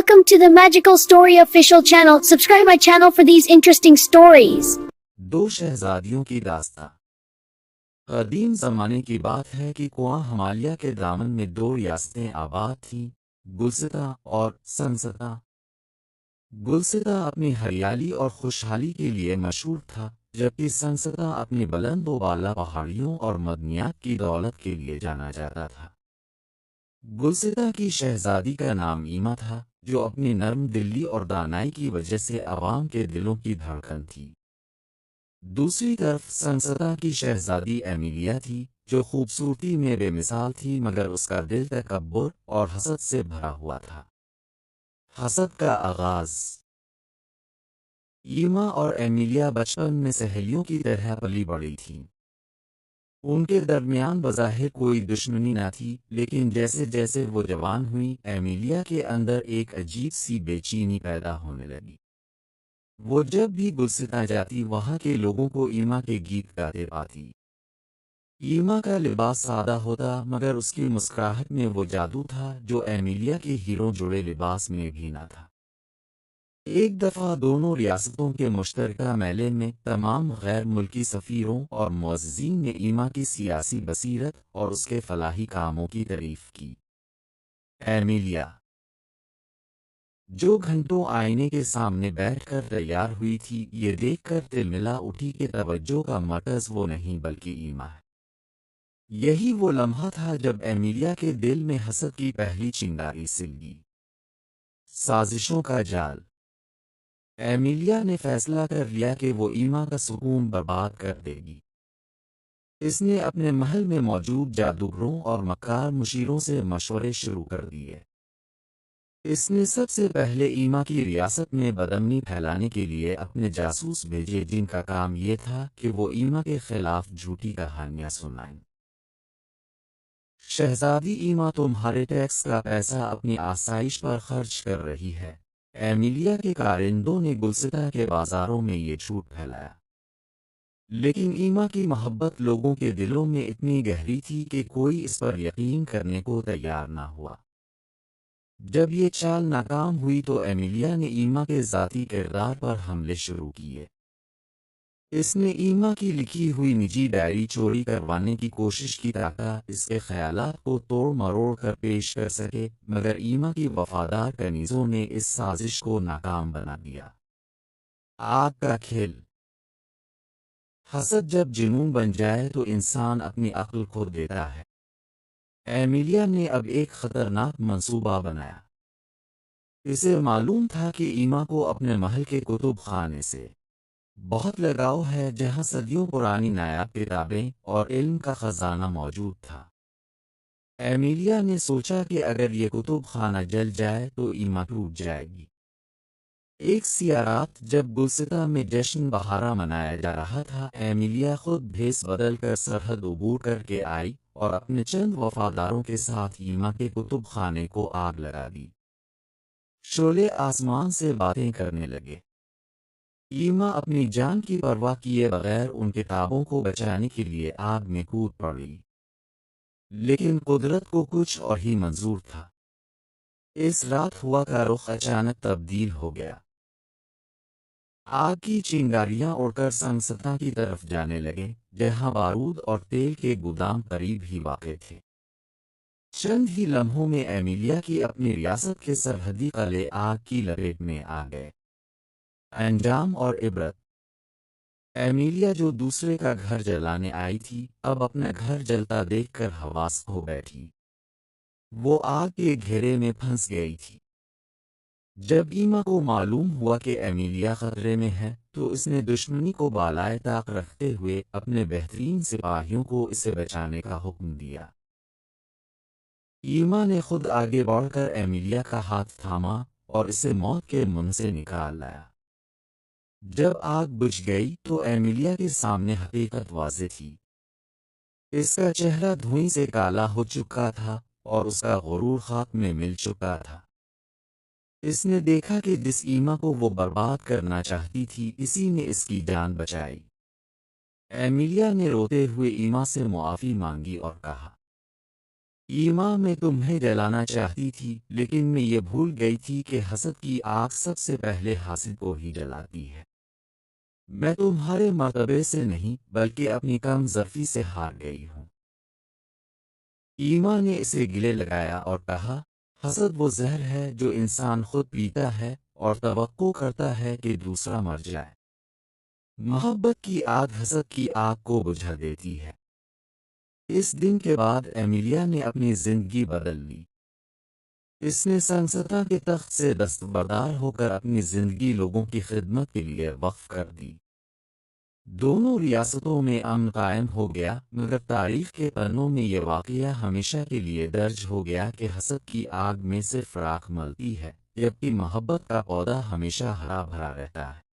Welcome to the Magical Story Official channel. Subscribe my channel for these interesting stories. दो शहजादियों की दास्तां। कदीम ज़माने की बात है कि कुआं हिमालय के दामन में दो रियासतें आबाद थीं, गुलसिता और सनसता। गुलसिता अपनी हरियाली और खुशहाली के लिए मशहूर था, जबकि सनसता अपनी बुलंद व बाला पहाड़ियों और मदनियात की दौलत के लिए जाना जाता था। गुलसिता की शहजादी का नाम ईमा था, जो अपनी नर्म दिली और दानाई की वजह से अवाम के दिलों की धड़कन थी। दूसरी तरफ सनसता की शहजादी एमिलिया थी, जो खूबसूरती में बेमिसाल थी, मगर उसका दिल तकब्बुर और हसद से भरा हुआ था। हसद का आगाज। ईमा और एमिलिया बचपन में सहेलियों की तरह पली बड़ी थीं। उनके दरमियान बज़ाहिर कोई दुश्मनी न थी, लेकिन जैसे जैसे वो जवान हुई, एमिलिया के अंदर एक अजीब सी बेचैनी पैदा होने लगी। वो जब भी गुलसिता जाती, वहाँ के लोगों को ईमा के गीत गाते पाती। ईमा का लिबास सादा होता, मगर उसकी मुस्कुराहट में वो जादू था जो एमिलिया के हीरो जुड़े लिबास में भी न था। एक दफ़ा दोनों रियासतों के मुश्तरका मेले में तमाम गैर मुल्की सफ़ीरों और मुअज़्ज़िज़ीन ने ईमा की सियासी बसीरत और उसके फलाही कामों की तारीफ़ की। एमिलिया, जो घंटों आईने के सामने बैठकर तैयार हुई थी, ये देखकर तिलमिला उठी कि तवज्जो का मरकज़ वो नहीं बल्कि ईमा है। यही वो लम्हा था जब एमिलिया के दिल में हसद की पहली चिंगारी सिलगी। साजिशों का जाल। एमिलिया ने फैसला कर लिया कि वो ईमा का सुकून बर्बाद कर देगी। इसने अपने महल में मौजूद जादूगरों और मक्कार मुशीरों से मशवरे शुरू कर दिए। इसने सबसे पहले ईमा की रियासत में बदअमनी फैलाने के लिए अपने जासूस भेजे, जिनका काम ये था कि वो ईमा के खिलाफ झूठी कहानियां सुनाएं। शहजादी ईमा, तुम्हारे टैक्स का पैसा अपनी आसाइश पर खर्च कर रही है। एमिलिया के कारिंदों ने गुलसिता के बाजारों में ये झूठ फैलाया। लेकिन ईमा की मोहब्बत लोगों के दिलों में इतनी गहरी थी कि कोई इस पर यकीन करने को तैयार न हुआ। जब ये चाल नाकाम हुई तो एमिलिया ने ईमा के ज़ाती किरदार पर हमले शुरू किए। इसने ईमा की लिखी हुई निजी डायरी चोरी करवाने की कोशिश की ताकि इसके ख्यालात को तोड़ मरोड़ कर पेश कर सके, मगर ईमा की वफादार कनीज़ों ने इस साजिश को नाकाम बना दिया। आग का खेल। हसद जब जुनून बन जाए तो इंसान अपनी अक्ल खो देता है। एमिलिया ने अब एक खतरनाक मंसूबा बनाया। इसे मालूम था कि ईमा को अपने महल के कुतुब खाने से बहुत लगाव है, जहां सदियों पुरानी नायाब किताबें और इल्म का खजाना मौजूद था। एमिलिया ने सोचा कि अगर ये कुतुब खाना जल जाए तो ईमा टूट जाएगी। एक सी रात जब गुलसिता में जश्न बहारा मनाया जा रहा था, एमिलिया खुद भेस बदल कर सरहद अबूर करके आई और अपने चंद वफादारों के साथ ईमा के कुतुब खाने को आग लगा दी। शोले आसमान से बातें करने लगे। ईमा अपनी जान की परवाह किए बगैर उन किताबों को बचाने के लिए आग में कूद पड़ी। लेकिन कुदरत को कुछ और ही मंजूर था। इस रात हवा का रुख अचानक तब्दील हो गया। आग की चिंगारियां उड़कर सनसता की तरफ जाने लगे, जहां बारूद और तेल के गोदाम करीब ही वाक़ थे। चंद ही लम्हों में एमिलिया की अपनी रियासत के सरहदी किले आग की लपेट में आ गए। अंजाम और इबरत। एमिलिया, जो दूसरे का घर जलाने आई थी, अब अपना घर जलता देखकर हवास खो बैठी। वो आग के घेरे में फंस गई थी। जब ईमा को मालूम हुआ कि एमिलिया खतरे में है, तो उसने दुश्मनी को बालाए ताक रखते हुए अपने बेहतरीन सिपाहियों को इसे बचाने का हुक्म दिया। ईमा ने खुद आगे बढ़कर एमिलिया का हाथ थामा और इसे मौत के मुंह से निकाल लाया। जब आग बुझ गई तो एमिलिया के सामने हकीकत वाज़ेह थी। इसका चेहरा धुएं से काला हो चुका था और उसका गुरूर खाक में मिल चुका था। इसने देखा कि जिस ईमा को वो बर्बाद करना चाहती थी, इसी ने इसकी जान बचाई। एमिलिया ने रोते हुए ईमा से मुआफ़ी मांगी और कहा, ایما میں تمہیں جلانا چاہتی تھی، لیکن میں یہ بھول گئی تھی کہ حسد کی آگ سب سے پہلے حاسد کو ہی جلاتی ہے۔ میں تمہارے مرتبے سے نہیں بلکہ اپنی کم ظرفی سے ہار گئی ہوں۔ ایما نے اسے گلے لگایا اور کہا، حسد وہ زہر ہے جو انسان خود پیتا ہے اور توقع کرتا ہے کہ دوسرا مر جائے۔ محبت کی آگ حسد کی آگ کو بجھا دیتی ہے۔ اس دن کے بعد ایمیلیا نے اپنی زندگی بدل لی۔ اس نے سنستا کے تخت سے دستبردار ہو کر اپنی زندگی لوگوں کی خدمت کے لیے وقف کر دی۔ دونوں ریاستوں میں امن قائم ہو گیا، مگر تاریخ کے پنوں میں یہ واقعہ ہمیشہ کے لیے درج ہو گیا کہ حسد کی آگ میں صرف راکھ ملتی ہے، جبکہ محبت کا پودا ہمیشہ ہرا بھرا رہتا ہے۔